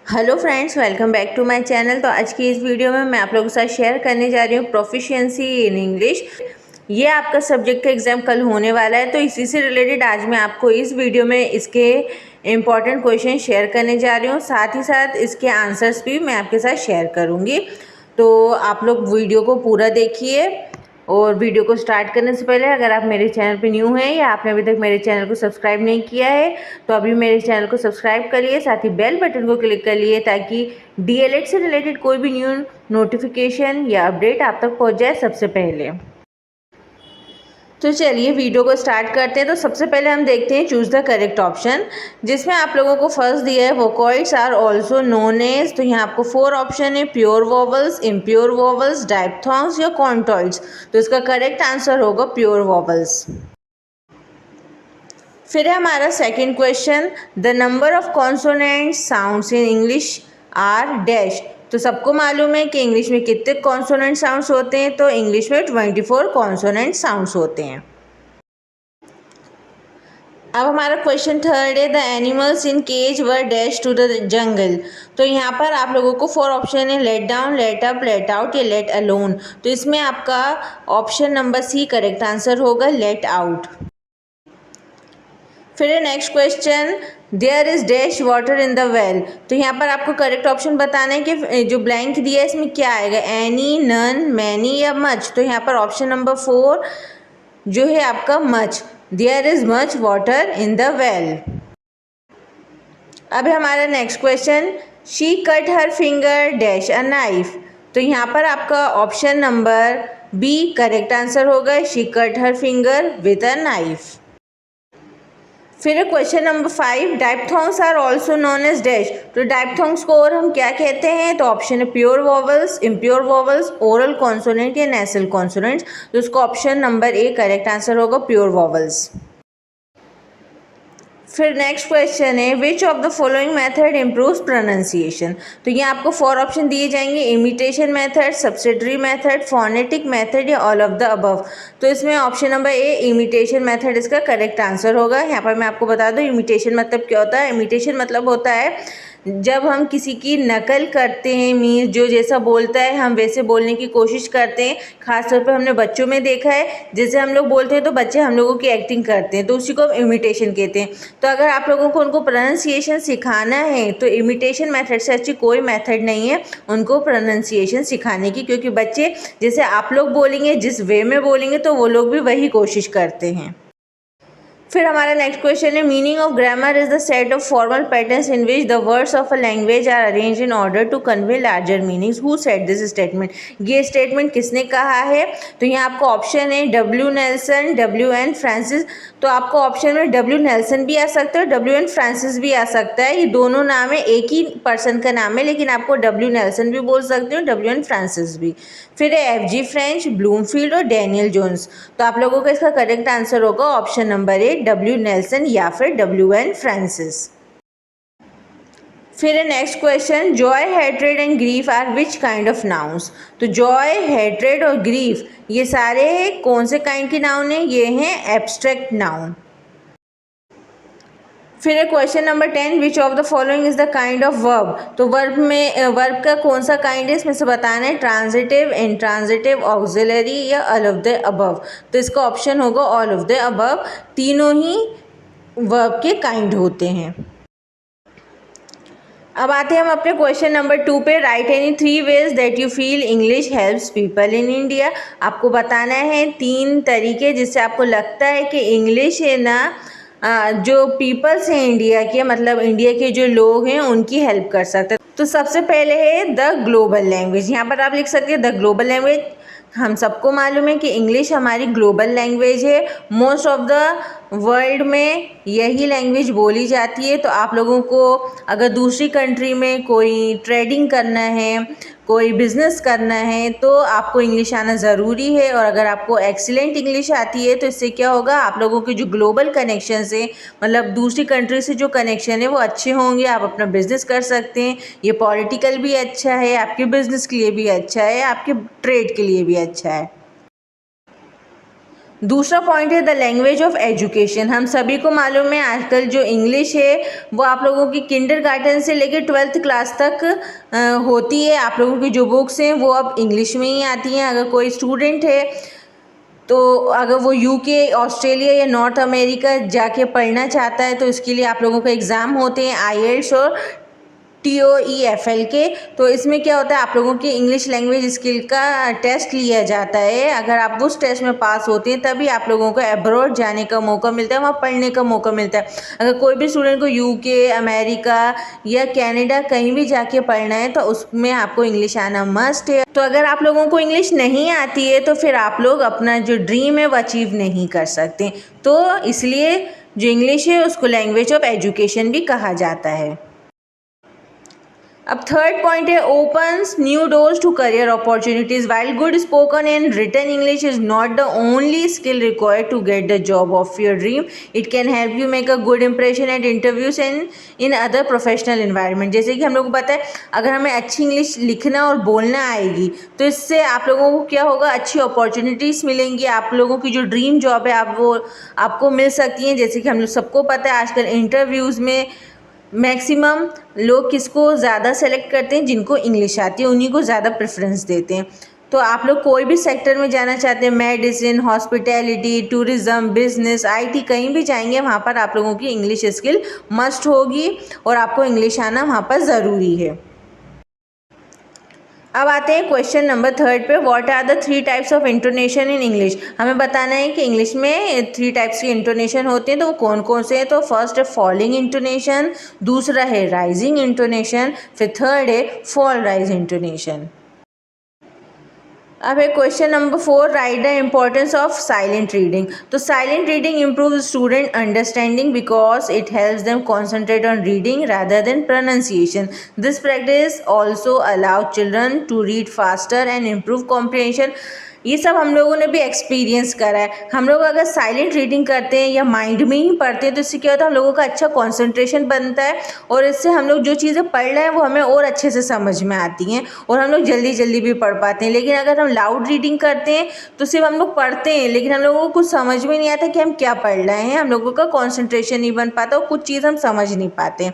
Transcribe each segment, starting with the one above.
Hello friends, welcome back to my channel. तो आज की इस वीडियो में मैं आप लोगों के साथ शेयर करने जा रही हूँ प्रोफिशिएंसी इन इंग्लिश। ये आपका सब्जेक्ट का एग्ज़ाम कल होने वाला है, तो इसी से रिलेटेड आज मैं आपको इस वीडियो में इसके इम्पॉर्टेंट क्वेश्चन शेयर करने जा रही हूँ। साथ ही साथ इसके आंसर्स भी मैं आपके साथ शेयर करूँगी। तो आप लोग वीडियो को पूरा देखिए। और वीडियो को स्टार्ट करने से पहले अगर आप मेरे चैनल पे न्यू हैं या आपने अभी तक मेरे चैनल को सब्सक्राइब नहीं किया है तो अभी मेरे चैनल को सब्सक्राइब कर लिए, साथ ही बेल बटन को क्लिक कर लिए ताकि डीएलएड से रिलेटेड कोई भी न्यू नोटिफिकेशन या अपडेट आप तक पहुंच जाए सबसे पहले। तो चलिए वीडियो को स्टार्ट करते हैं। तो सबसे पहले हम देखते हैं चूज़ द करेक्ट ऑप्शन, जिसमें आप लोगों को फर्स्ट दिया है vocoids are also known as. तो यहाँ आपको 4 ऑप्शन है, pure vowels, impure vowels, diphthongs या कॉन्टॉइड्स। तो इसका करेक्ट आंसर होगा प्योर वोवल्स। फिर है हमारा second question, the number of consonant sounds in English are dash. तो सबको मालूम है कि इंग्लिश में कितने कॉन्सोनेंट साउंड्स होते हैं। तो इंग्लिश में 24 कॉन्सोनेंट साउंड्स होते हैं। अब हमारा क्वेश्चन थर्ड है, the animals in cage were dash to the jungle. तो यहाँ पर आप लोगों को 4 ऑप्शन है, let down, let up, let out या लेट अलोन। तो इसमें आपका option number C correct answer होगा, लेट आउट। फिर है next question, there is dash water in the well. तो यहाँ पर आपको करेक्ट ऑप्शन बताना है कि जो ब्लैंक दिया है इसमें क्या आएगा, एनी, नन, मैनी या मच। तो यहाँ पर ऑप्शन नंबर 4 जो है आपका much, there is much water in the well. अब हमारा next question, she cut her finger dash a knife. तो यहाँ पर आपका option number B correct answer होगा, she cut her finger with a knife. फिर question number 5, diphthongs are also known as dash. तो diphthongs को और हम क्या कहते हैं। तो ऑप्शन है pure vowels, impure vowels, oral consonant या नेसल कॉन्सोनेंट्स। तो इसका option number A correct answer होगा, प्योर वोवल्स। फिर नेक्स्ट क्वेश्चन है, which of the following method improves pronunciation. तो ये आपको 4 ऑप्शन दिए जाएंगे, imitation method, subsidiary method, phonetic method या ऑल ऑफ द अबव। तो इसमें ऑप्शन नंबर ए इमिटेशन मेथड इसका करेक्ट आंसर होगा। यहाँ पर मैं आपको बता दूँ इमिटेशन मतलब क्या होता है। इमिटेशन मतलब होता है जब हम किसी की नकल करते हैं, मीन्स जो जैसा बोलता है हम वैसे बोलने की कोशिश करते हैं। खासतौर पर हमने बच्चों में देखा है, जैसे हम लोग बोलते हैं तो बच्चे हम लोगों की एक्टिंग करते हैं, तो उसी को हम इमिटेशन कहते हैं। तो अगर आप लोगों को उनको प्रोनाउंसिएशन सिखाना है तो इमिटेशन मेथड से अच्छी कोई मेथड नहीं है उनको प्रोनाउंसिएशन सिखाने की, क्योंकि बच्चे जैसे आप लोग बोलेंगे, जिस वे में बोलेंगे तो वो लोग भी वही कोशिश करते हैं। फिर हमारा नेक्स्ट क्वेश्चन है, meaning of grammar is the set of formal patterns in which the words of a language are arranged in order to convey larger meanings. Who said this statement. ये स्टेटमेंट किसने कहा है। तो यहाँ आपको option है W Nelson, W N Francis. तो आपको ऑप्शन में डब्ल्यू नेल्सन भी आ सकता है, डब्ल्यू एन फ्रांसिस भी आ सकता है। ये दोनों नाम है, एक ही पर्सन का नाम है, लेकिन आपको डब्ल्यू नेल्सन भी बोल सकते हो, डब्ल्यू एन फ्रांसिस भी। फिर है एफ जी फ्रेंच, ब्लूमफील्ड और डैनियल जोन्स। तो आप लोगों का इसका करेक्ट आंसर होगा option number A W Nelson या फिर डब्ल्यू एन फ्रांसिस। फिर है next question, joy, hatred and grief are which kind of nouns. तो जॉय, हेट्रेड और ग्रीफ ये सारे कौन से काइंड के नाउन है, ये हैं एब्स्ट्रैक्ट नाउन। फिर है question number 10, which of the following is the kind of verb. तो वर्ब में वर्ब का कौन सा काइंड है इसमें से बताना है, ट्रांजिटिव, इंट्रांजिटिव, ऑक्सिलरी या ऑल ऑफ द अबव। तो इसका ऑप्शन होगा ऑल ऑफ द अबव। तीनों ही वर्ब के काइंड होते हैं। अब आते हैं हम अपने क्वेश्चन नंबर 2 पे, right any 3 ways that you feel English helps people in India. आपको बताना है 3 तरीके जिससे आपको लगता है कि इंग्लिश है ना जो पीपल्स हैं इंडिया के, मतलब इंडिया के जो लोग हैं उनकी हेल्प कर सकते हैं। तो सबसे पहले है द ग्लोबल लैंग्वेज। यहाँ पर आप लिख सकते हैं द ग्लोबल लैंग्वेज। हम सबको मालूम है कि इंग्लिश हमारी ग्लोबल लैंग्वेज है, मोस्ट ऑफ द वर्ल्ड में यही लैंग्वेज बोली जाती है। तो आप लोगों को अगर दूसरी कंट्री में कोई ट्रेडिंग करना है, कोई बिजनेस करना है, तो आपको इंग्लिश आना ज़रूरी है। और अगर आपको एक्सीलेंट इंग्लिश आती है तो इससे क्या होगा, आप लोगों के जो ग्लोबल कनेक्शन है, मतलब दूसरी कंट्री से जो कनेक्शन है वो अच्छे होंगे, आप अपना बिजनेस कर सकते हैं। ये पॉलिटिकल भी अच्छा है, आपके बिजनेस के लिए भी अच्छा है, आपके ट्रेड के लिए भी अच्छा है। दूसरा पॉइंट है द लैंग्वेज ऑफ एजुकेशन। हम सभी को मालूम है आजकल जो इंग्लिश है वो आप लोगों की किंडरगार्टन से लेकर 12th क्लास तक होती है। आप लोगों की जो बुक्स हैं वो अब इंग्लिश में ही आती हैं। अगर कोई स्टूडेंट है तो अगर वो यूके, ऑस्ट्रेलिया या नॉर्थ अमेरिका जाके पढ़ना चाहता है तो इसके लिए आप लोगों को एग्ज़ाम होते हैं आईएल्ट्स और TOEFL के। तो इसमें क्या होता है, आप लोगों की इंग्लिश लैंग्वेज स्किल का टेस्ट लिया जाता है। अगर आप उस टेस्ट में पास होते हैं तभी आप लोगों को अब्रॉड जाने का मौका मिलता है, वहाँ पढ़ने का मौका मिलता है। अगर कोई भी स्टूडेंट को यूके, अमेरिका या कनाडा कहीं भी जाके पढ़ना है तो उसमें आपको इंग्लिश आना मस्ट है। तो अगर आप लोगों को इंग्लिश नहीं आती है तो फिर आप लोग अपना जो ड्रीम है वो अचीव नहीं कर सकते। तो इसलिए जो इंग्लिश है उसको लैंग्वेज ऑफ एजुकेशन भी कहा जाता है। अब थर्ड पॉइंट है opens new doors to career opportunities. While good spoken and written English is not the only skill required to get the job of your dream, it can help you make a good impression at interviews and in other professional environment. जैसे कि हम लोग को पता है अगर हमें अच्छी इंग्लिश लिखना और बोलना आएगी तो इससे आप लोगों को क्या होगा, अच्छी अपॉर्चुनिटीज़ मिलेंगी। आप लोगों की जो ड्रीम जॉब है आपको मिल सकती हैं। जैसे कि हम लोग सबको पता है आजकल इंटरव्यूज़ में मैक्सिमम लोग किसको ज़्यादा सेलेक्ट करते हैं, जिनको इंग्लिश आती है उन्हीं को ज़्यादा प्रेफरेंस देते हैं। तो आप लोग कोई भी सेक्टर में जाना चाहते हैं, medicine, hospitality, tourism, business, IT, कहीं भी जाएंगे वहाँ पर आप लोगों की इंग्लिश स्किल मस्ट होगी और आपको इंग्लिश आना वहाँ पर ज़रूरी है। अब आते हैं क्वेश्चन नंबर 3 पे, what are the 3 types of intonation in English. हमें बताना है कि इंग्लिश में 3 टाइप्स की इंटोनेशन होती हैं, तो वो कौन कौन से हैं। तो फर्स्ट है फॉलिंग इंटोनेशन, दूसरा है राइजिंग इंटोनेशन, फिर थर्ड है फॉल राइज इंटोनेशन। अब है question number 4, write the importance of silent reading. तो silent reading improve student understanding because it helps them concentrate on reading rather than pronunciation. This practice also allow children to read faster and improve comprehension. ये सब हम लोगों ने भी experience करा है। हम लोग अगर साइलेंट रीडिंग करते हैं या माइंड में ही पढ़ते हैं तो इससे क्या होता है, हम लोगों का अच्छा कंसंट्रेशन बनता है और इससे हम लोग जो चीज़ें पढ़ रहे हैं वो हमें और अच्छे से समझ में आती हैं और हम लोग जल्दी जल्दी भी पढ़ पाते हैं। लेकिन अगर हम लाउड रीडिंग करते हैं तो सिर्फ हम लोग पढ़ते हैं लेकिन हम लोगों को कुछ समझ में नहीं आता कि हम क्या पढ़ रहे हैं, हम लोगों का कॉन्सेंट्रेशन नहीं बन पाता और कुछ चीज़ हम समझ नहीं पाते।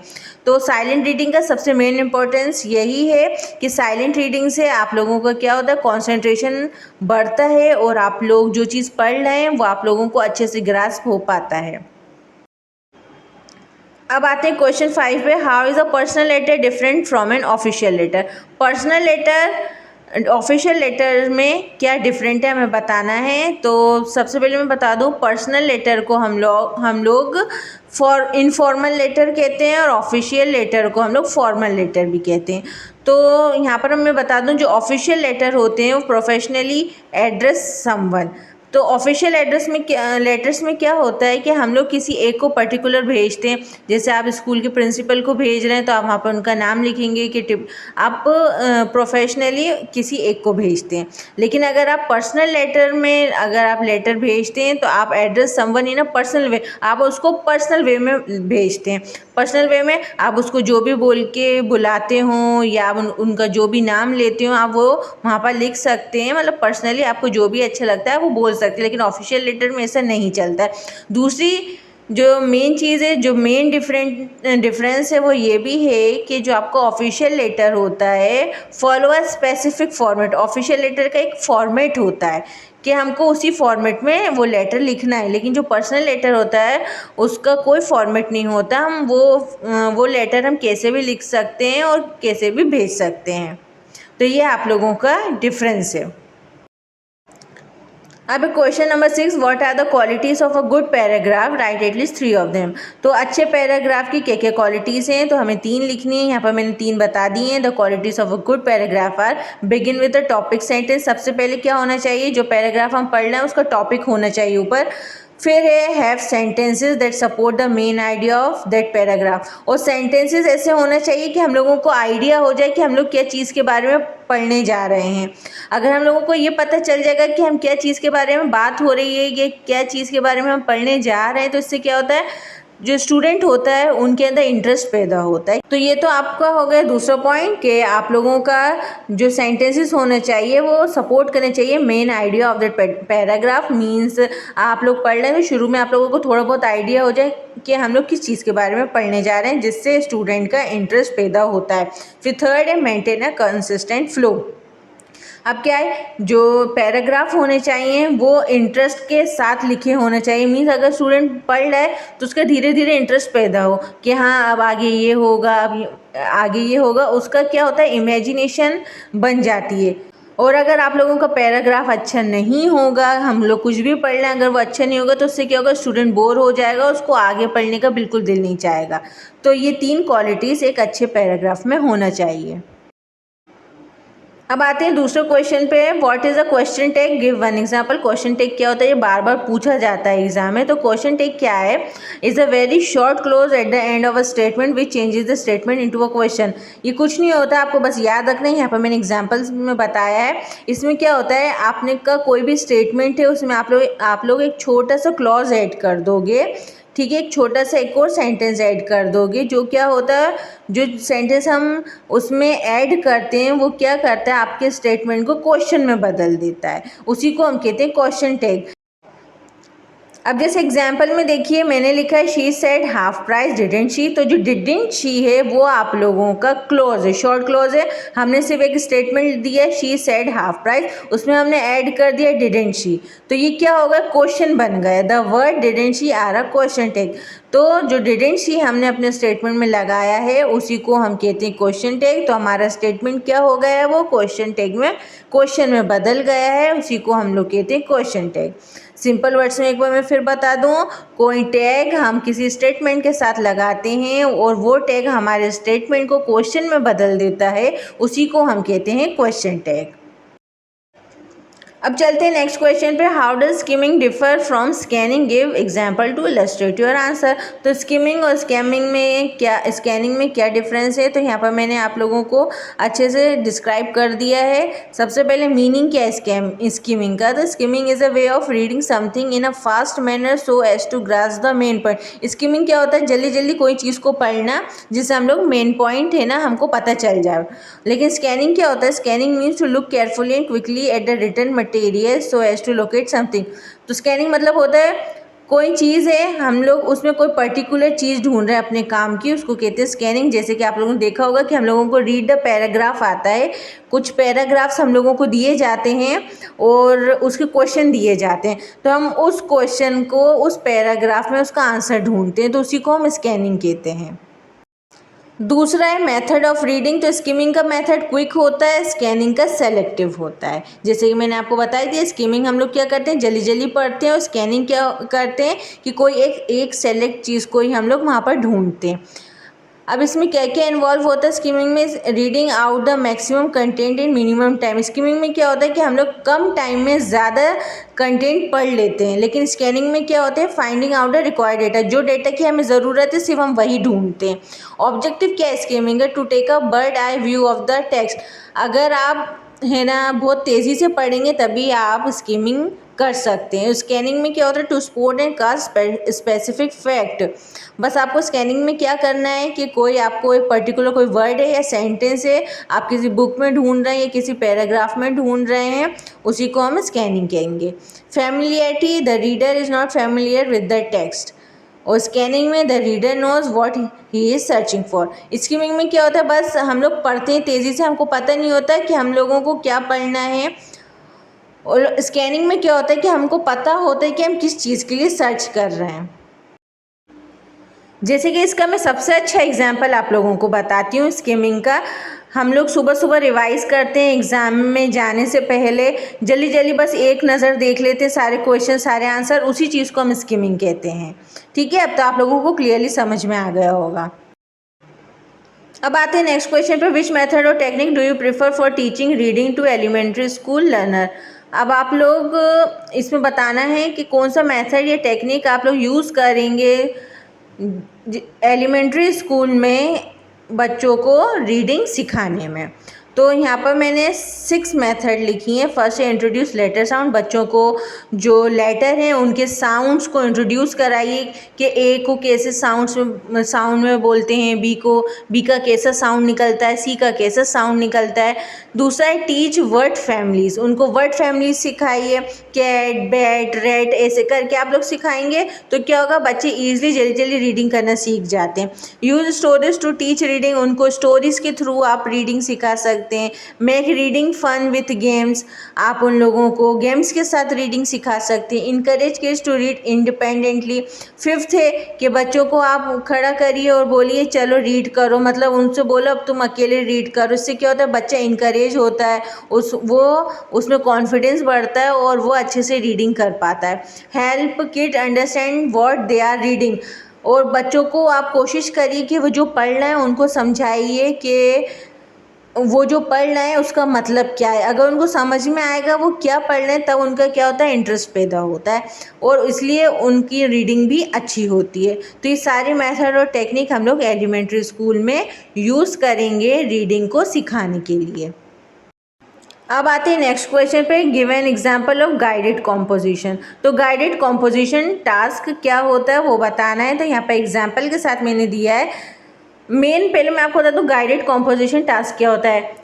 तो साइलेंट रीडिंग का सबसे मेन इंपॉर्टेंस यही है कि साइलेंट रीडिंग से आप लोगों का क्या होता है, कॉन्सेंट्रेशन बढ़ता है और आप लोग जो चीज़ पढ़ रहे हैं वो आप लोगों को अच्छे से ग्रास्प हो पाता है। अब आते हैं क्वेश्चन 5 पे, how is a personal letter different from an official letter. Personal letter official letter में क्या डिफरेंट है हमें बताना है। तो सबसे पहले मैं बता दूं, पर्सनल लेटर को हम लोग इनफॉर्मल लेटर कहते हैं और ऑफिशियल लेटर को हम लोग फॉर्मल लेटर भी कहते हैं। तो यहाँ पर मैं बता दूं, जो ऑफिशियल लेटर होते हैं वो प्रोफेशनली एड्रेस समवन। तो ऑफिशियल लेटर्स में क्या होता है कि हम लोग किसी एक को पर्टिकुलर भेजते हैं। जैसे आप स्कूल के प्रिंसिपल को भेज रहे हैं तो आप वहाँ पर उनका नाम लिखेंगे कि आप प्रोफेशनली किसी एक को भेजते हैं। लेकिन अगर आप पर्सनल लेटर में अगर आप लेटर भेजते हैं तो आप address someone in a personal way, आप उसको पर्सनल वे में भेजते हैं। पर्सनल वे में आप उसको जो भी बोल के बुलाते हो या आप उनका जो भी नाम लेते हो आप वो वहाँ पर लिख सकते हैं। मतलब पर्सनली आपको जो भी अच्छा लगता है वो बोल सकते हैं, लेकिन ऑफिशियल लेटर में ऐसा नहीं चलता है। दूसरी जो मेन चीज़ है, जो मेन डिफरेंस है वो ये भी है कि जो आपका ऑफिशियल लेटर होता है follow a specific format. Official letter का एक फॉर्मेट होता है कि हमको उसी फॉर्मेट में वो लेटर लिखना है, लेकिन जो पर्सनल लेटर होता है उसका कोई फॉर्मेट नहीं होता। हम वो लेटर हम कैसे भी लिख सकते हैं और कैसे भी भेज सकते हैं। तो ये आप लोगों का डिफरेंस है। अब question number 6, what are the qualities of a good paragraph, write at least 3 of them. तो अच्छे पैराग्राफ की क्या क्या क्वालिटीज़ हैं, तो हमें 3 लिखनी है। यहाँ पर मैंने 3 बता दी हैं। The qualities of a good paragraph are, begin with the topic sentence. सबसे पहले क्या होना चाहिए, जो पैराग्राफ हम पढ़ रहे हैं उसका टॉपिक होना चाहिए ऊपर। फिर है have sentences that support the main idea of that paragraph. और सेंटेंसेस ऐसे होना चाहिए कि हम लोगों को आइडिया हो जाए कि हम लोग क्या चीज़ के बारे में पढ़ने जा रहे हैं। अगर हम लोगों को ये पता चल जाएगा कि हम क्या चीज़ के बारे में बात हो रही है, ये क्या चीज़ के बारे में हम पढ़ने जा रहे हैं, तो इससे क्या होता है, जो स्टूडेंट होता है उनके अंदर इंटरेस्ट पैदा होता है। तो ये तो आपका हो गया दूसरा पॉइंट कि आप लोगों का जो सेंटेंसेस होने चाहिए वो सपोर्ट करने चाहिए main idea of that paragraph. Means आप लोग पढ़ लें तो शुरू में आप लोगों को थोड़ा बहुत आइडिया हो जाए कि हम लोग किस चीज़ के बारे में पढ़ने जा रहे हैं, जिससे स्टूडेंट का इंटरेस्ट पैदा होता है। फिर थर्ड है मेंटेन अ कंसिस्टेंट फ्लो। अब क्या है, जो पैराग्राफ होने चाहिए वो इंटरेस्ट के साथ लिखे होने चाहिए। मीन्स अगर स्टूडेंट पढ़ रहा है तो उसका धीरे धीरे इंटरेस्ट पैदा हो कि हाँ अब आगे ये होगा, अब आगे ये होगा, उसका क्या होता है इमेजिनेशन बन जाती है। और अगर आप लोगों का पैराग्राफ अच्छा नहीं होगा, हम लोग कुछ भी पढ़ लें, अगर वो अच्छा नहीं होगा तो उससे क्या होगा, स्टूडेंट बोर हो जाएगा, उसको आगे पढ़ने का बिल्कुल दिल नहीं चाहेगा। तो ये 3 क्वालिटीज़ एक अच्छे पैराग्राफ में होना चाहिए। अब आते हैं दूसरे क्वेश्चन पे। What is a question tag, give one example. Question tag क्या होता है, ये बार बार पूछा जाता है एग्जाम में। तो क्वेश्चन टैग क्या है, is a very short close at the end of a statement which changes the statement into a question. ये कुछ नहीं होता, आपको बस याद रखना है। यहाँ पर मैंने एग्जाम्पल्स में बताया है। इसमें क्या होता है, आपने का कोई भी स्टेटमेंट है उसमें आप लोग एक छोटा सा क्लॉज ऐड कर दोगे, ठीक है, एक छोटा सा एक और सेंटेंस ऐड कर दोगे। जो क्या होता है, जो सेंटेंस हम उसमें ऐड करते हैं वो क्या करता है, आपके स्टेटमेंट को क्वेश्चन में बदल देता है। उसी को हम कहते हैं क्वेश्चन टैग। अब जैसे एग्जाम्पल में देखिए, मैंने लिखा है she said half price didn't she. तो जो डिडंट शी है वो आप लोगों का क्लोज है, शॉर्ट क्लोज है। हमने सिर्फ एक स्टेटमेंट दिया शी सेड हाफ प्राइस, उसमें हमने ऐड कर दिया डिडंट शी। तो ये क्या होगा, क्वेश्चन बन गया। The word didn't she are a question tag. तो जो डिडंट शी हमने अपने स्टेटमेंट में लगाया है उसी को हम कहते हैं क्वेश्चन टैग। तो हमारा स्टेटमेंट क्या हो गया है, वो क्वेश्चन टैग में, क्वेश्चन में बदल गया है, उसी को हम लोग कहते हैं क्वेश्चन टैग। सिंपल वर्ड्स में एक बार मैं फिर बता दूं, कोई टैग हम किसी स्टेटमेंट के साथ लगाते हैं और वो टैग हमारे स्टेटमेंट को क्वेश्चन में बदल देता है, उसी को हम कहते हैं क्वेश्चन टैग। अब चलते हैं नेक्स्ट क्वेश्चन पे। How does skimming differ from scanning, give example to illustrate your answer. तो स्किमिंग और स्कैमिंग में क्या, स्कैनिंग में क्या डिफरेंस है, तो यहाँ पर मैंने आप लोगों को अच्छे से डिस्क्राइब कर दिया है। सबसे पहले मीनिंग क्या है स्किमिंग का, तो skimming is a way of reading something in a fast manner so as to grasp the main point. Skimming क्या होता है, जल्दी जल्दी कोई चीज़ को पढ़ना जिससे हम लोग मेन पॉइंट है ना हमको पता चल जाए। लेकिन स्कैनिंग क्या होता है, scanning means to look carefully and quickly at the written material so as to locate something. तो स्कैनिंग मतलब होता है कोई चीज़ है, हम लोग उसमें कोई पर्टिकुलर चीज़ ढूंढ रहे हैं अपने काम की, उसको कहते हैं स्कैनिंग। जैसे कि आप लोगों ने देखा होगा कि हम लोगों को रीड द पैराग्राफ आता है, कुछ पैराग्राफ्स हम लोगों को दिए जाते हैं और उसके क्वेश्चन दिए जाते हैं, तो हम उस क्वेश्चन को उस पैराग्राफ में उसका आंसर ढूंढते हैं, तो उसी को हम स्कैनिंग कहते हैं। दूसरा है मेथड ऑफ रीडिंग। तो स्किमिंग का मेथड क्विक होता है, स्कैनिंग का सेलेक्टिव होता है। जैसे कि मैंने आपको बताई थी, स्किमिंग हम लोग क्या करते हैं, जल्दी जल्दी पढ़ते हैं, और स्कैनिंग क्या करते हैं कि कोई एक सेलेक्ट चीज़ को ही हम लोग वहाँ पर ढूंढते हैं। अब इसमें क्या क्या इन्वॉल्व होता है स्किमिंग में, reading out the maximum content in minimum time. Skimming में क्या होता है कि हम लोग कम टाइम में ज़्यादा कंटेंट पढ़ लेते हैं, लेकिन स्कैनिंग में क्या होता है, finding out the required data. जो डेटा की हमें ज़रूरत है सिर्फ हम वही ढूंढते हैं। ऑब्जेक्टिव क्या है स्किमिंग का, to take a bird eye view of the text. अगर आप है ना बहुत तेज़ी से पढ़ेंगे तभी आप स्किमिंग कर सकते हैं। स्कैनिंग में क्या होता है, to spot and cast specific fact. बस आपको स्कैनिंग में क्या करना है कि कोई आपको एक पर्टिकुलर कोई वर्ड है या सेंटेंस है, आप किसी बुक में ढूंढ रहे हैं या किसी पैराग्राफ में ढूंढ रहे हैं, उसी को हम स्कैनिंग कहेंगे। Familiarity, the reader is not familiar with the text. और स्कैनिंग में the reader knows what he is searching for. Skimming में क्या होता है, बस हम लोग पढ़ते हैं तेज़ी से, हमको पता नहीं होता कि हम लोगों को क्या पढ़ना है। और स्कैनिंग में क्या होता है कि हमको पता होता है कि हम किस चीज़ के लिए सर्च कर रहे हैं। जैसे कि इसका मैं सबसे अच्छा एग्जाम्पल आप लोगों को बताती हूँ स्किमिंग का। हम लोग सुबह सुबह रिवाइज़ करते हैं एग्ज़ाम में जाने से पहले, जल्दी जल्दी बस एक नज़र देख लेते हैं सारे क्वेश्चन सारे आंसर, उसी चीज़ को हम स्किमिंग कहते हैं। ठीक है, अब तो आप लोगों को क्लियरली समझ में आ गया होगा। अब आते हैं नेक्स्ट क्वेश्चन पे। Which method or technique do you prefer for teaching reading to elementary school learner. अब आप लोग इसमें बताना है कि कौन सा मेथड या टेक्निक आप लोग यूज़ करेंगे एलिमेंट्री स्कूल में बच्चों को रीडिंग सिखाने में। तो यहाँ पर मैंने 6 मेथड लिखी हैं। फर्स्ट है इंट्रोड्यूस लेटर साउंड, बच्चों को जो लेटर हैं उनके साउंड्स को इंट्रोड्यूस कराइए कि ए को कैसे साउंड में बोलते हैं, बी का कैसा साउंड निकलता है, सी का कैसा साउंड निकलता है। दूसरा है टीच वर्ड फैमिलीज, उनको वर्ड फैमिलीज सिखाइए, कैट, बैट, रैट, ऐसे करके आप लोग सिखाएंगे तो क्या होगा, बच्चे ईजिली जल्दी जल्दी रीडिंग करना सीख जाते हैं। Use stories to teach reading, उनको स्टोरीज के थ्रू आप रीडिंग सिखा सकते हैं। Make reading fun with games, आप उन लोगों को गेम्स के साथ रीडिंग सिखा सकते हैं। Encourage kids to read independently. Fifth है कि बच्चों को आप खड़ा करिए और बोलिए चलो रीड करो, मतलब उनसे बोलो अब तुम अकेले रीड करो। इससे क्या होता है, बच्चा इनकरेज होता है, उसमें कॉन्फिडेंस बढ़ता है और वो अच्छे से रीडिंग कर पाता है। Help kid understand what they are reading, और बच्चों को आप कोशिश करिए कि वो जो पढ़ रहे हैं उनको समझाइए कि वो जो पढ़ रहे हैं उसका मतलब क्या है। अगर उनको समझ में आएगा वो क्या पढ़ रहे हैं तब उनका क्या होता है, इंटरेस्ट पैदा होता है और इसलिए उनकी रीडिंग भी अच्छी होती है। तो ये सारे मेथड और टेक्निक हम लोग एलिमेंट्री स्कूल में यूज़ करेंगे रीडिंग को सिखाने के लिए। अब आते हैं नेक्स्ट क्वेश्चन पे, give an example of guided composition. तो गाइडेड कॉम्पोजिशन टास्क क्या होता है वो बताना है। तो यहाँ पे एग्जाम्पल के साथ मैंने दिया है। पहले मैं आपको बता दूँ गाइडेड कॉम्पोजिशन टास्क क्या होता है।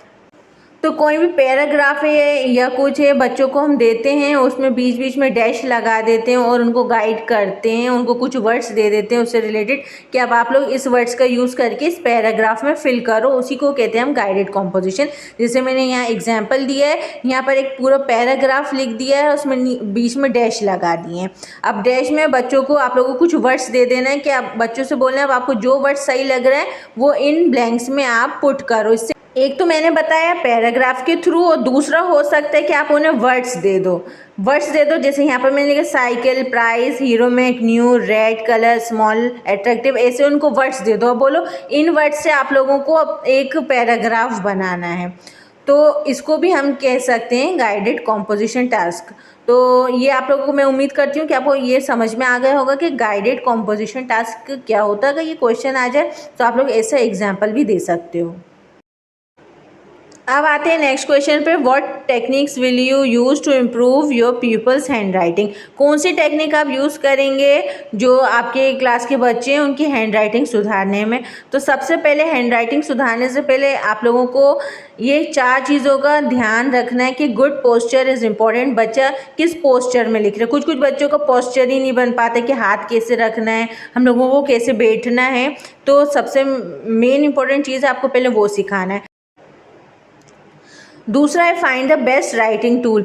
तो कोई भी पैराग्राफ है या कुछ है, बच्चों को हम देते हैं, उसमें बीच बीच में डैश लगा देते हैं और उनको गाइड करते हैं, उनको कुछ वर्ड्स दे देते हैं उससे रिलेटेड कि अब आप लोग इस वर्ड्स का यूज़ करके इस पैराग्राफ में फिल करो, उसी को कहते हैं हम गाइडेड कॉम्पोजिशन। जैसे मैंने यहाँ एग्जाम्पल दिया है, यहाँ पर एक पूरा पैराग्राफ लिख दिया है, उसमें बीच में डैश लगा दिए हैं। अब डैश में बच्चों को आप लोगों को कुछ वर्ड्स दे देना है कि आप बच्चों से बोलना है अब आपको जो वर्ड सही लग रहा है वो इन ब्लैंक्स में आप पुट करो। इससे एक तो मैंने बताया पैराग्राफ के थ्रू, और दूसरा हो सकता है कि आप उन्हें वर्ड्स दे दो। जैसे यहाँ पर मैंने लिखा cycle, price, Hero Mac, new, red colour, small, attractive, ऐसे उनको वर्ड्स दे दो। बोलो इन वर्ड्स से आप लोगों को एक पैराग्राफ बनाना है। तो इसको भी हम कह सकते हैं गाइडेड कॉम्पोजिशन टास्क। तो ये आप लोगों को मैं उम्मीद करती हूँ कि आपको ये समझ में आ गया होगा कि गाइडेड कॉम्पोजिशन टास्क क्या होता है। अगर ये क्वेश्चन आ जाए तो आप लोग ऐसा एग्जाम्पल भी दे सकते हो। अब आते हैं नेक्स्ट क्वेश्चन पे, what techniques will you use to improve your people's hand writing. कौन सी टेक्निक आप यूज़ करेंगे जो आपके क्लास के बच्चे हैं उनकी हैंड राइटिंग सुधारने में। तो सबसे पहले हैंड राइटिंग सुधारने से पहले आप लोगों को ये 4 चीज़ों का ध्यान रखना है कि गुड पोस्चर इज़ इम्पॉर्टेंट। बच्चा किस पोस्चर में लिख रहा है, कुछ बच्चों का पोस्चर ही नहीं बन पाता कि हाथ कैसे रखना है, हम लोगों को कैसे बैठना है। तो सबसे मेन इंपॉर्टेंट चीज़ आपको पहले वो सिखाना है। दूसरा है find the best writing tool.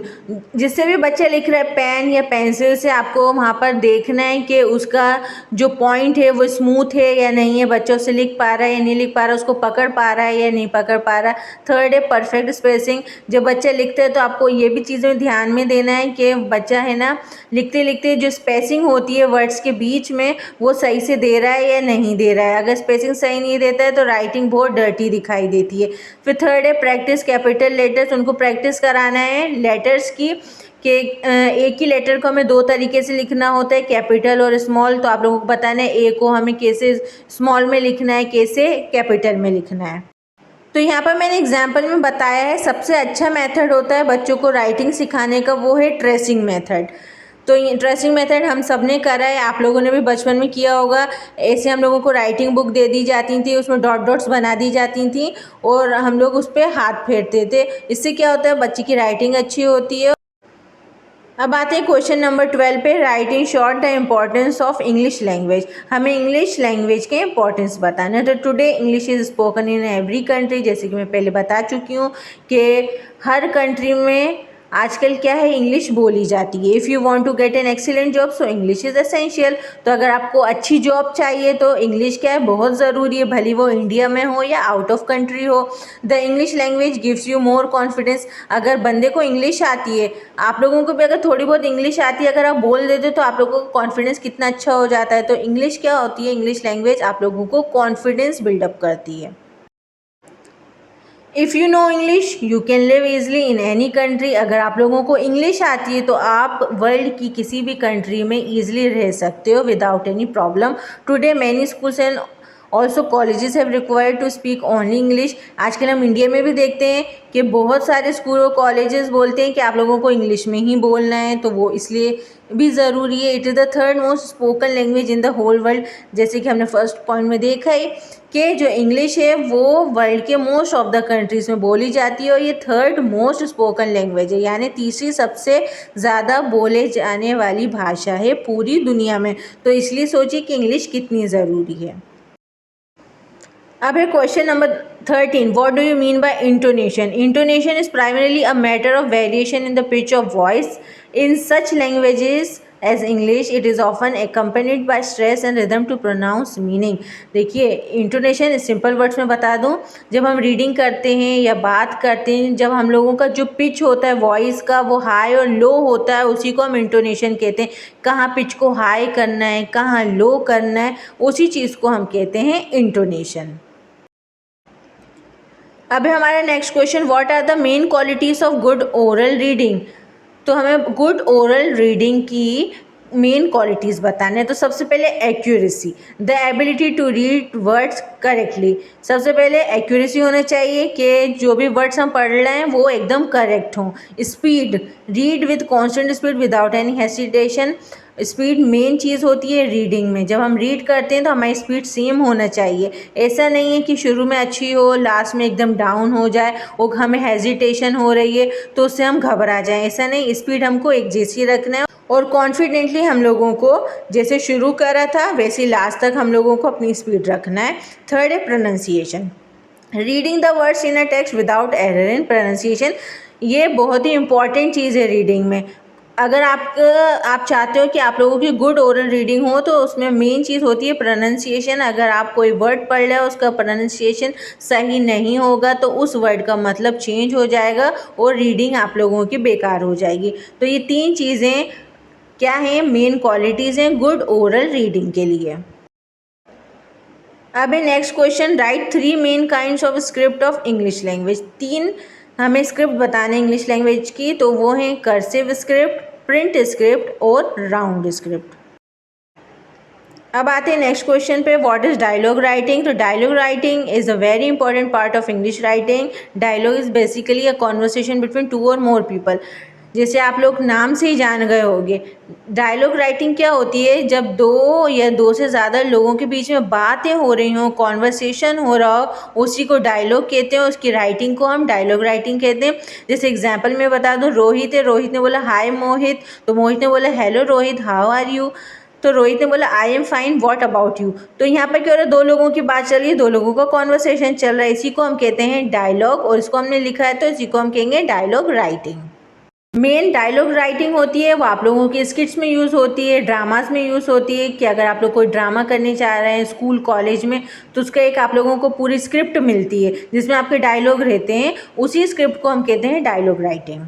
जिससे भी बच्चा लिख रहा है पेन या पेंसिल से आपको वहाँ पर देखना है कि उसका जो पॉइंट है वो स्मूथ है या नहीं है, बच्चा उससे लिख पा रहा है या नहीं लिख पा रहा है, उसको पकड़ पा रहा है या नहीं पकड़ पा रहा है। थर्ड है परफेक्ट स्पेसिंग। जब बच्चा लिखता है तो आपको ये भी चीज़ें ध्यान में देना है कि बच्चा है ना लिखते लिखते जो स्पेसिंग होती है वर्ड्स के बीच में वो सही से दे रहा है या नहीं दे रहा है। अगर स्पेसिंग सही नहीं देता है तो राइटिंग बहुत डर्टी दिखाई देती है। फिर थर्ड है प्रैक्टिस कैपिटल लेटर्स। उनको प्रैक्टिस कराना है लेटर्स की कि एक ही लेटर को हमें 2 तरीके से लिखना होता है, कैपिटल और स्मॉल। तो आप लोगों को बताना है ए को हमें कैसे स्मॉल में लिखना है, कैसे कैपिटल में लिखना है। तो यहाँ पर मैंने एग्जाम्पल में बताया है सबसे अच्छा मेथड होता है बच्चों को राइटिंग सिखाने का, वो है ट्रेसिंग मेथड। तो ये ट्रेसिंग मेथड हम सब ने करा है, आप लोगों ने भी बचपन में किया होगा। ऐसे हम लोगों को राइटिंग बुक दे दी जाती थी, उसमें डॉट डॉट्स बना दी जाती थी और हम लोग उस पर हाथ फेरते थे। इससे क्या होता है, बच्चे की राइटिंग अच्छी होती है। अब आते हैं क्वेश्चन नंबर 12 पे, right in short the importance of English language. हमें इंग्लिश लैंग्वेज के इंपॉर्टेंस बताना है। तो today English is spoken in every country. जैसे कि मैं पहले बता चुकी हूँ कि हर कंट्री में आजकल क्या है, इंग्लिश बोली जाती है। If you want to get an excellent job so English is essential. तो अगर आपको अच्छी जॉब चाहिए तो इंग्लिश क्या है, बहुत ज़रूरी है, भले वो इंडिया में हो या आउट ऑफ कंट्री हो। The English language gives you more confidence. अगर बंदे को इंग्लिश आती है, आप लोगों को भी अगर थोड़ी बहुत इंग्लिश आती है, अगर आप बोल देते तो आप लोगों को कॉन्फिडेंस कितना अच्छा हो जाता है। तो इंग्लिश क्या होती है, इंग्लिश लैंग्वेज आप लोगों को कॉन्फिडेंस बिल्डअप करती है। If you know English you can live easily in any country. अगर आप लोगों को इंग्लिश आती है तो आप वर्ल्ड की किसी भी कंट्री में ईजिली रह सकते हो without any problem. Today many schools and also colleges have required to speak only English. आजकल हम इंडिया में भी देखते हैं कि बहुत सारे स्कूल और कॉलेजेस बोलते हैं कि आप लोगों को इंग्लिश में ही बोलना है, तो वो इसलिए भी ज़रूरी है। It is the third most spoken language in the whole world. जैसे कि हमने फर्स्ट पॉइंट में देखा है कि जो इंग्लिश है वो वर्ल्ड के मोस्ट ऑफ द कंट्रीज़ में बोली जाती है और ये थर्ड मोस्ट स्पोकन लैंग्वेज है, यानी तीसरी सबसे ज़्यादा बोले जाने वाली भाषा है पूरी दुनिया में। तो इसलिए सोचिए कि इंग्लिश कितनी ज़रूरी है। अब है question number 13, what do you mean by intonation? Intonation is primarily a matter of variation in the pitch of voice in such languages as English. It is often accompanied by stress and rhythm to pronounce meaning. देखिए, intonation simple words में बता दूं, जब हम reading करते हैं या बात करते हैं, जब हम लोगों का जो पिच होता है वॉइस का वो हाई और लो होता है, उसी को हम इंटोनेशन कहते हैं। कहाँ पिच को हाई करना है, कहाँ लो करना है, उसी चीज़ को हम कहते हैं इंटोनेशन। अब है हमारा next question, what are the main qualities of good oral reading? तो हमें गुड ओरल रीडिंग की मेन क्वालिटीज़ बताने हैं। तो सबसे पहले accuracy, the ability to read words correctly. सबसे पहले एक्यूरेसी होना चाहिए कि जो भी वर्ड्स हम पढ़ रहे हैं वो एकदम करेक्ट हों। Speed, read with constant speed without any hesitation. Speed मेन चीज़ होती है रीडिंग में। जब हम रीड करते हैं तो हमारी स्पीड सेम होना चाहिए। ऐसा नहीं है कि शुरू में अच्छी हो, लास्ट में एकदम डाउन हो जाए और हमें हेजिटेशन हो रही है तो उससे हम घबरा जाएं। ऐसा नहीं, स्पीड हमको एक जैसी रखना है और कॉन्फिडेंटली हम लोगों को जैसे शुरू करा था वैसे लास्ट तक हम लोगों को अपनी स्पीड रखना है। थर्ड है pronunciation, reading the words in a text without error in pronunciation. ये बहुत ही इंपॉर्टेंट चीज़ है रीडिंग में। अगर आप चाहते हो कि आप लोगों की गुड ओरल रीडिंग हो तो उसमें मेन चीज़ होती है प्रोनाउंसिएशन। अगर आप कोई वर्ड पढ़ रहे हो उसका प्रोनाउंसिएशन सही नहीं होगा तो उस वर्ड का मतलब चेंज हो जाएगा और रीडिंग आप लोगों की बेकार हो जाएगी। तो ये तीन चीज़ें क्या हैं, मेन क्वालिटीज़ हैं गुड ओरल रीडिंग के लिए। अब है next question, right 3 main kinds of script of English language. 3 हमें स्क्रिप्ट बताने इंग्लिश लैंग्वेज की, तो वो हैं कर्सिव स्क्रिप्ट, प्रिंट स्क्रिप्ट और राउंड स्क्रिप्ट। अब आते हैं नेक्स्ट क्वेश्चन पे, व्हाट इज डायलॉग राइटिंग? तो dialogue writing is a very important part of English writing. Dialogue is basically a conversation between 2 or more people. जैसे आप लोग नाम से ही जान गए होंगे, डायलॉग राइटिंग क्या होती है, जब 2 या 2 से ज़्यादा लोगों के बीच में बातें हो रही हों, कॉन्वर्सेशन हो रहा हो, उसी को डायलॉग कहते हैं। उसकी राइटिंग को हम डायलॉग राइटिंग कहते हैं। जैसे एग्जांपल में बता दूं, रोहित है, रोहित ने बोला हाय मोहित, तो मोहित ने बोला hello Rohit, how are you? तो रोहित ने बोला I am fine, what about you? तो यहाँ पर क्या हो रहा है, 2 लोगों की बात चल रही है, 2 लोगों का कॉन्वर्सेशन चल रहा है, इसी को हम कहते हैं डायलॉग। और इसको हमने लिखा है तो इसी को हम कहेंगे dialogue writing. Main dialogue writing होती है वो आप लोगों की स्किट्स में यूज़ होती है, ड्रामास में यूज़ होती है कि अगर आप लोग कोई ड्रामा करने चाह रहे हैं स्कूल कॉलेज में तो उसका एक आप लोगों को पूरी स्क्रिप्ट मिलती है जिसमें आपके डायलॉग रहते हैं, उसी स्क्रिप्ट को हम कहते हैं डायलॉग राइटिंग।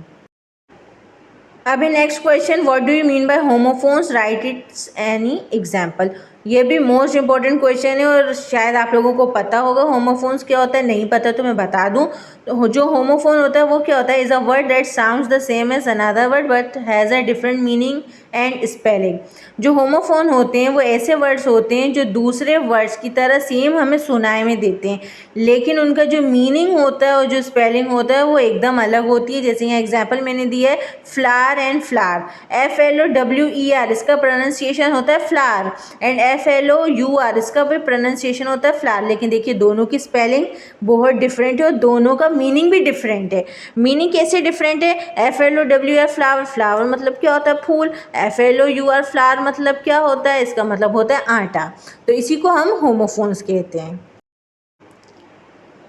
अभी next question, what do you mean bye homophones, right it's any example. ये भी मोस्ट इंपॉर्टेंट क्वेश्चन है और शायद आप लोगों को पता होगा होमोफोन्स क्या होता है। नहीं पता तो मैं बता दूं, तो जो होमोफोन होता है वो क्या होता है, is a word that sounds the same as another word but has a different meaning and spelling. जो होमोफोन होते हैं वो ऐसे वर्ड्स होते हैं जो दूसरे वर्ड्स की तरह सेम हमें सुनाई में देते हैं, लेकिन उनका जो मीनिंग होता है और जो स्पेलिंग होता है वो एकदम अलग होती है। जैसे यहाँ एग्जाम्पल मैंने दिया है फ्लावर एंड फ्लावर, FLOWER इसका प्रोनाउंसिएशन होता है फ्लावर, एंड FLOUR इसका भी प्रोनाउंसिएशन होता है फ्लावर। लेकिन देखिए दोनों की स्पेलिंग बहुत डिफरेंट है और दोनों का मीनिंग भी डिफरेंट है। मीनिंग कैसे डिफरेंट है, FLOWER फ्लावर, फ्लावर मतलब क्या होता है फूल, FLOUR फ्लावर मतलब क्या होता है, इसका मतलब होता है आटा। तो इसी को हम होमोफोन्स कहते हैं।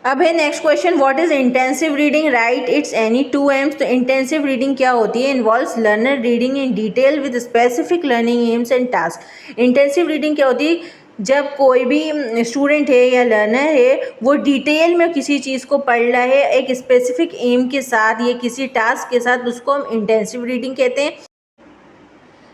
अब है next question, what is intensive reading, right it's any 2 AIIMS. तो इंटेंसिव रीडिंग क्या होती है, involves learner reading in detail with specific learning AIIMS and task. Intensive reading क्या होती है, जब कोई भी स्टूडेंट है या लर्नर है वो डिटेल में किसी चीज़ को पढ़ रहा है एक स्पेसिफिक एम के साथ या किसी टास्क के साथ, उसको हम इंटेंसिव रीडिंग कहते हैं।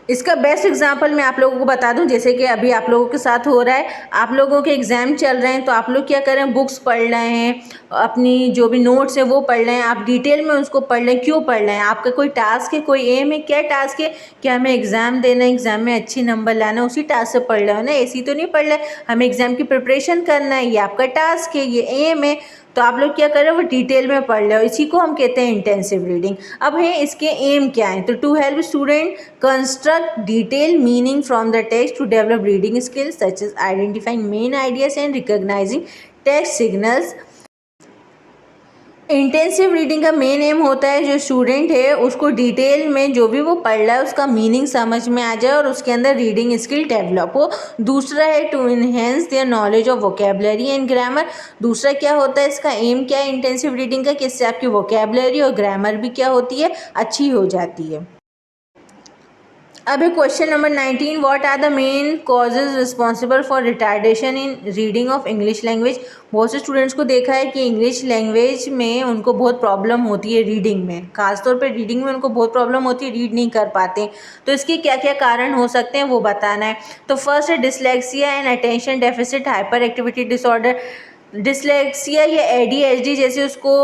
इसका बेस्ट एग्जांपल मैं आप लोगों को बता दूं, जैसे कि अभी आप लोगों के साथ हो रहा है, आप लोगों के एग्ज़ाम चल रहे हैं तो आप लोग क्या कर रहे हैं, बुक्स पढ़ रहे हैं अपनी जो भी नोट्स है वो पढ़ लें, आप डिटेल में उसको पढ़ लें। क्यों पढ़ लें? आपका कोई टास्क है, कोई एम है, क्या टास्क है कि हमें एग्ज़ाम देना है, एग्ज़ाम में अच्छे नंबर लाना है, उसी टास्क से पढ़ रहे हो ना, ऐसी तो नहीं पढ़ रहे हमें एग्ज़ाम की प्रिपरेशन करना है, ये आपका टास्क है, ये एम है। तो आप लोग क्या कर रहे हो, वो डिटेल में पढ़ रहे हो, इसी को हम कहते हैं इंटेंसिव रीडिंग। अब है इसके एम क्या है, तो to help student construct detail meaning from the text, to develop reading skills such as identifying main ideas and recognizing text signals. Intensive reading का मेन एम होता है जो स्टूडेंट है उसको डिटेल में जो भी वो पढ़ रहा है उसका मीनिंग समझ में आ जाए और उसके अंदर रीडिंग स्किल डेवलप हो। दूसरा है to enhance their knowledge of vocabulary and grammar. दूसरा क्या होता है, इसका एम क्या है इंटेंसिव रीडिंग का, कि इससे आपकी वोकेबलरी और ग्रामर भी क्या होती है, अच्छी हो जाती है। अब question number 19, what are the main causes responsible for retardation in reading of English language. बहुत से स्टूडेंट्स को देखा है कि इंग्लिश लैंग्वेज में उनको बहुत प्रॉब्लम होती है रीडिंग में, खासतौर पे रीडिंग में उनको बहुत प्रॉब्लम होती है, रीड नहीं कर पाते। तो इसके क्या क्या कारण हो सकते हैं वो बताना है। तो फर्स्ट है dyslexia and attention deficit hyper activity disorder. Dyslexia या ADHD जैसे उसको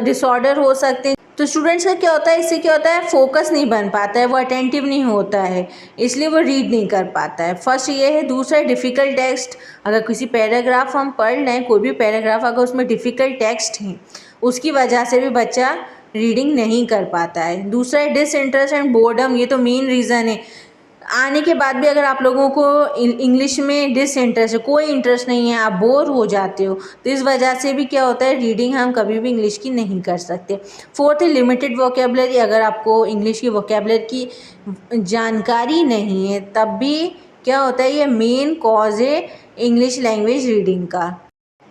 डिसऑर्डर हो सकते हैं। तो स्टूडेंट्स का क्या होता है, इससे क्या होता है, फोकस नहीं बन पाता है, वो अटेंटिव नहीं होता है, इसलिए वो रीड नहीं कर पाता है। फर्स्ट ये है। दूसरा डिफ़िकल्ट टेक्स्ट, अगर किसी पैराग्राफ हम पढ़ लें, कोई भी पैराग्राफ अगर उसमें डिफ़िकल्ट टेक्स्ट है उसकी वजह से भी बच्चा रीडिंग नहीं कर पाता है। दूसरा है डिसइंटरेस्ट एंड बोर्डम, ये तो मेन रीज़न है। आने के बाद भी अगर आप लोगों को इंग्लिश में डिसइंटरेस्ट है, कोई इंटरेस्ट नहीं है, आप बोर हो जाते हो, तो इस वजह से भी क्या होता है, रीडिंग हम कभी भी इंग्लिश की नहीं कर सकते। फोर्थ है लिमिटेड वोकेबलरी, अगर आपको इंग्लिश की वोकेबलरी की जानकारी नहीं है तब भी क्या होता है, ये मेन कॉज है इंग्लिश लैंग्वेज रीडिंग का।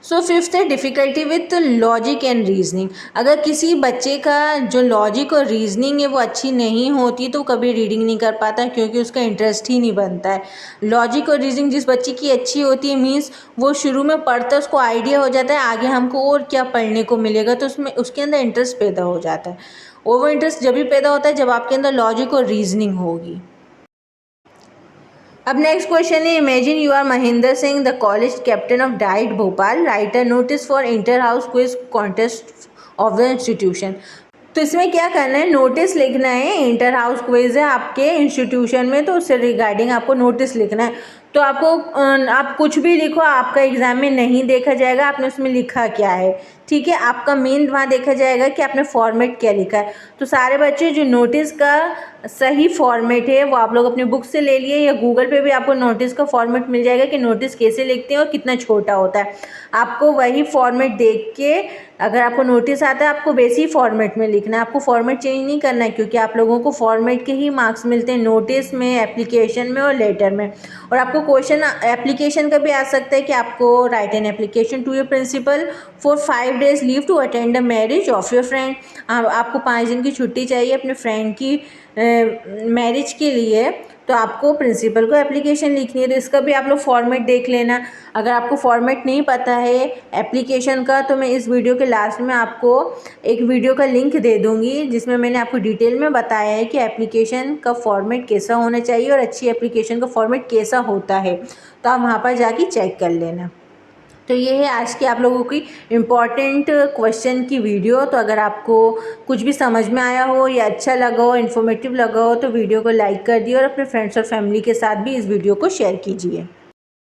सो फिफ्थ है difficulty with logic and reasoning. अगर किसी बच्चे का जो लॉजिक और रीजनिंग है वो अच्छी नहीं होती तो कभी रीडिंग नहीं कर पाता, क्योंकि उसका इंटरेस्ट ही नहीं बनता है। लॉजिक और रीजनिंग जिस बच्चे की अच्छी होती है, मीन्स वो शुरू में पढ़ता है, उसको आइडिया हो जाता है आगे हमको और क्या पढ़ने को मिलेगा, तो उसमें उसके अंदर इंटरेस्ट पैदा हो जाता है। और वो इंटरेस्ट जब भी पैदा होता है जब आपके अंदर लॉजिक और रीजनिंग होगी। अब नेक्स्ट क्वेश्चन है, imagine you are Mahendra Singh, the college captain of DIET Bhopal, write a notice for inter house quiz contest of the institution. तो इसमें क्या करना है, नोटिस लिखना है, इंटर हाउस क्विज है आपके इंस्टीट्यूशन में, तो उससे रिगार्डिंग आपको नोटिस लिखना है। तो आपको आप कुछ भी लिखो, आपका एग्जाम में नहीं देखा जाएगा आपने उसमें लिखा क्या है, ठीक है। आपका मेन वहाँ देखा जाएगा कि आपने फॉर्मेट क्या लिखा है। तो सारे बच्चे जो नोटिस का सही फॉर्मेट है वो आप लोग अपने बुक से ले लिए, या गूगल पे भी आपको नोटिस का फॉर्मेट मिल जाएगा कि नोटिस कैसे लिखते हैं और कितना छोटा होता है। आपको वही फॉर्मेट देख के, अगर आपको नोटिस आता है आपको वैसी फॉर्मेट में लिखना है, आपको फॉर्मेट चेंज नहीं करना है, क्योंकि आप लोगों को फॉर्मेट के ही मार्क्स मिलते हैं नोटिस में, एप्लीकेशन में और लेटर में। और आपको क्वेश्चन एप्लीकेशन का भी आ सकता है कि आपको write an application to your principal for 5 days leave to attend the marriage of your friend. आपको 5 दिन की छुट्टी चाहिए अपने फ्रेंड की मैरिज के लिए, तो आपको प्रिंसिपल को एप्लीकेशन लिखनी है। तो इसका भी आप लोग फॉर्मेट देख लेना। अगर आपको फॉर्मेट नहीं पता है एप्लीकेशन का, तो मैं इस वीडियो के लास्ट में आपको एक वीडियो का लिंक दे दूँगी जिसमें मैंने आपको डिटेल में बताया है कि एप्लीकेशन का फॉर्मेट कैसा होना चाहिए और अच्छी एप्लीकेशन का फॉर्मेट कैसा होता है, तो आप वहाँ पर जाके चेक कर लेना। तो ये है आज की आप लोगों की इम्पॉर्टेंट क्वेश्चन की वीडियो। तो अगर आपको कुछ भी समझ में आया हो या अच्छा लगा हो, इन्फॉर्मेटिव लगा हो, तो वीडियो को लाइक कर दिए और अपने फ्रेंड्स और फैमिली के साथ भी इस वीडियो को शेयर कीजिए।